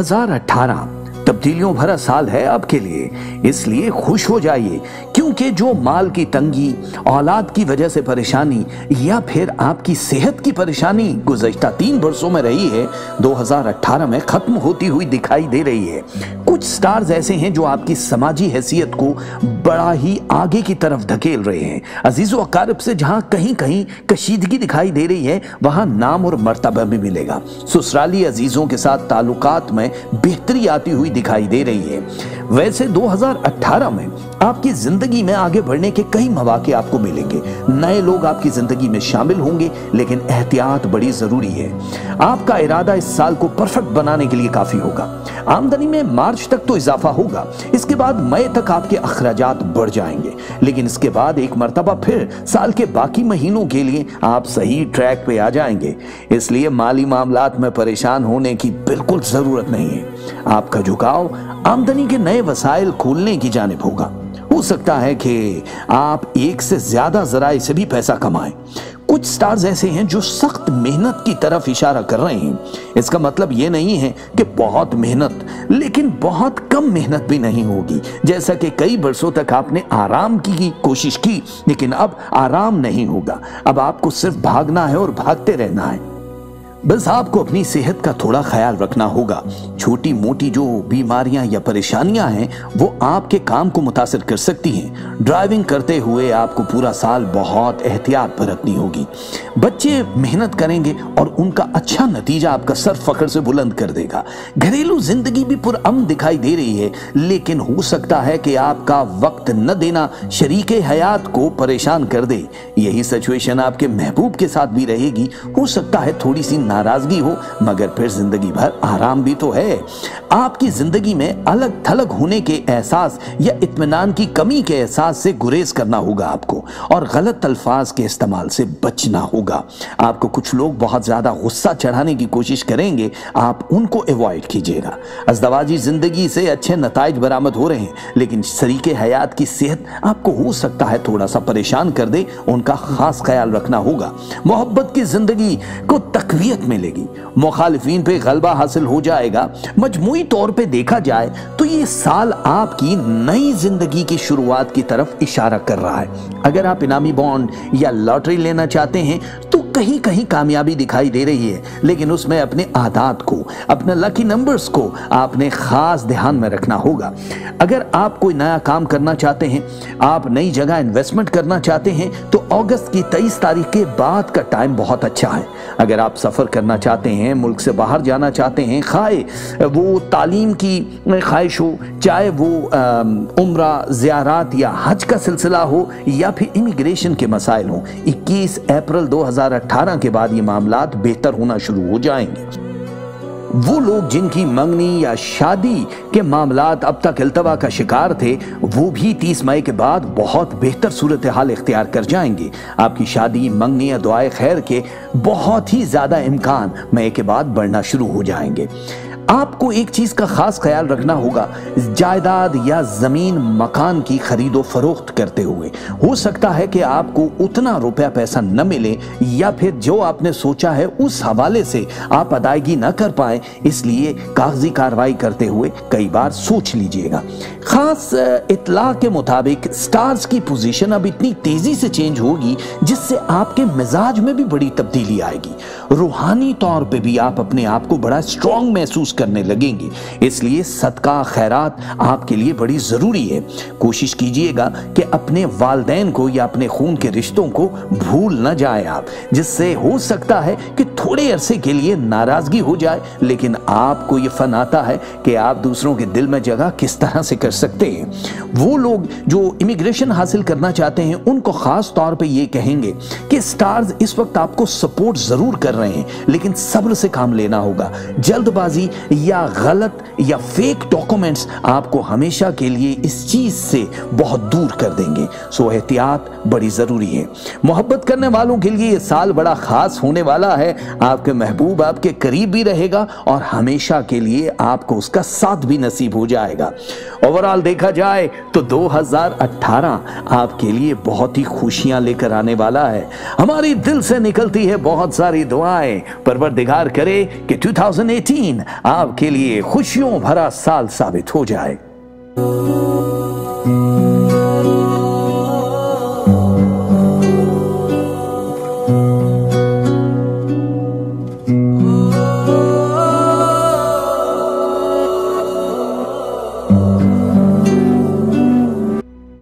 2018 तब्दीलियों भरा साल है आपके लिए, इसलिए खुश हो जाइए, क्योंकि जो माल की तंगी, औलाद की वजह से परेशानी या फिर आपकी सेहत की परेशानी गुज़श्ता 3 वर्षों में रही है, 2018 में खत्म होती हुई दिखाई दे रही है। कुछ स्टार्स ऐसे हैं जो आपकी समाजी हैसियत को बड़ा ही आगे की तरफ धकेल रहे हैं। अजीज़ो अकारिब से जहां कहीं कहीं कशीदगी दिखाई दे रही है, वहां नाम और मर्तबा भी मिलेगा। ससुराली अजीजों के साथ ताल्लुकात में बेहतरी आती हुई दिखाई दे रही है। वैसे 2018 में आपकी जिंदगी में आगे बढ़ने के कई मौके आपको मिलेंगे। नए लोग आपकी जिंदगी में शामिल होंगे, लेकिन एहतियात बड़ी जरूरी है। आपका इरादा इस साल को परफेक्ट बनाने के लिए काफी होगा। आमदनी में मार्च तक तो इजाफा होगा, इसके बाद मई तक आपके अखराजात बढ़ जाएंगे, लेकिन इसके बाद एक मर्तबा फिर साल के बाकी महीनों के लिए आप सही ट्रैक पे आ जाएंगे। इसलिए माली मामलात में परेशान होने की बिल्कुल जरूरत नहीं है। आपका झुकाव आमदनी के नए वसाइल खोलने की जानिब होगा। हो सकता है कि आप एक से ज्यादा जराए से भी पैसा कमाएं। कुछ स्टार्स ऐसे हैं जो सख्त मेहनत की तरफ इशारा कर रहे हैं। इसका मतलब ये नहीं है कि बहुत मेहनत, लेकिन बहुत कम मेहनत भी नहीं होगी। जैसा कि कई बरसों तक आपने आराम की कोशिश की, लेकिन अब आराम नहीं होगा। अब आपको सिर्फ भागना है और भागते रहना है। बस आपको अपनी सेहत का थोड़ा ख्याल रखना होगा। छोटी मोटी जो बीमारियां या परेशानियां हैं, वो आपके काम को मुतासिर कर सकती हैं। ड्राइविंग करते हुए आपको पूरा साल बहुत एहतियात बरतनी होगी। बच्चे मेहनत करेंगे और उनका अच्छा नतीजा आपका सर फखर से बुलंद कर देगा। घरेलू जिंदगी भी पुरअमन दिखाई दे रही है, लेकिन हो सकता है कि आपका वक्त न देना शरीके हयात को परेशान कर दे। यही सिचुएशन आपके महबूब के साथ भी रहेगी। हो सकता है थोड़ी सी नाराजगी हो, मगर फिर जिंदगी भर आराम भी तो है। आपकी जिंदगी में अलग थलग होने के एहसास या इत्मीनान की कमी के एहसास से गुरेज करना होगा आपको, और गलत अल्फाज के इस्तेमाल से बचना होगा। आपको कुछ लोग बहुत ज्यादा गुस्सा चढ़ाने की कोशिश करेंगे, आप उनको अवॉइड कीजिएगा। अज़दवाजी जिंदगी से अच्छे नताइज बरामद हो रहे हैं, लेकिन शरीके हयात की सेहत आपको हो सकता है थोड़ा सा परेशान कर दे, उनका खास ख्याल रखना होगा। मोहब्बत की जिंदगी को तकवीयत मिलेगी, मुखालिफिन पे गलबा हासिल हो जाएगा। मजमूई तौर पे देखा जाए तो ये साल आपकी नई जिंदगी की शुरुआत की तरफ इशारा कर रहा है। अगर आप इनामी बॉन्ड या लॉटरी लेना चाहते हैं तो कहीं कहीं कामयाबी दिखाई दे रही है, लेकिन उसमें अपने आदात को, अपने लकी नंबर्स को आपने खास ध्यान में रखना होगा। अगर आप कोई नया काम करना चाहते हैं, आप नई जगह इन्वेस्टमेंट करना चाहते हैं, तो अगस्त की 23 तारीख के बाद का टाइम बहुत अच्छा है। अगर आप सफर करना चाहते हैं, मुल्क से बाहर जाना चाहते हैं, खाए वो तालीम की ख्वाहिश हो, चाहे वो उम्रा, ज़ियारत या हज का सिलसिला हो, या फिर इमिग्रेशन के मसाइल हो, 21 अप्रैल 2018 के बाद ये मामलात बेहतर होना शुरू हो जाएंगे। वो लोग जिनकी मंगनी या शादी के मामलात अब तक इल्तवा का शिकार थे, वो भी 30 मई के बाद बहुत बेहतर सूरत हाल इख्तियार कर जाएंगे। आपकी शादी, मंगनी या दुआए खैर के बहुत ही ज्यादा इम्कान मई के बाद बढ़ना शुरू हो जाएंगे। आपको एक चीज का खास ख्याल रखना होगा, जायदाद या जमीन मकान की खरीदो फरोख्त करते हुए हो सकता है कि आपको उतना रुपया पैसा न मिले, या फिर जो आपने सोचा है उस हवाले से आप अदायगी न कर पाए। इसलिए कागजी कार्रवाई करते हुए कई बार सोच लीजिएगा। खास इत्तला के मुताबिक स्टार्स की पोजीशन अब इतनी तेजी से चेंज होगी जिससे आपके मिजाज में भी बड़ी तब्दीली आएगी। रूहानी तौर पे भी आप अपने आप को बड़ा स्ट्रॉन्ग महसूस करने लगेंगे। इसलिए सदका खैरात आपके लिए बड़ी जरूरी है। कोशिश कीजिएगा कि अपने वालिदैन को या अपने खून के रिश्तों को भूल न जाए आप, जिससे हो सकता है कि थोड़े अरसे के लिए नाराजगी हो जाए, लेकिन आपको ये फन आता है कि आप दूसरों के दिल में जगह किस तरह से कर सकते हैं। वो लोग जो इमिग्रेशन हासिल करना चाहते हैं, उनको खास तौर पे ये कहेंगे कि स्टार्स इस वक्त आपको सपोर्ट जरूर कर रहे हैं, लेकिन सब्र से काम लेना होगा। जल्दबाजी या गलत या फेक डॉक्यूमेंट्स आपको हमेशा के लिए इस चीज से बहुत दूर कर देंगे। सो एहतियात बड़ी जरूरी है। मोहब्बत करने वालों के लिए ये साल बड़ा खास होने वाला है। आपके महबूब आपके करीब भी रहेगा और हमेशा के लिए आपको उसका साथ भी नसीब हो जाएगा। ओवरऑल देखा जाए तो 2018 आपके लिए बहुत ही खुशियां लेकर आने वाला है। हमारी दिल से निकलती है बहुत सारी दुआएं, परवरदिगार करे कि 2018 आपके लिए खुशियों भरा साल साबित हो जाए।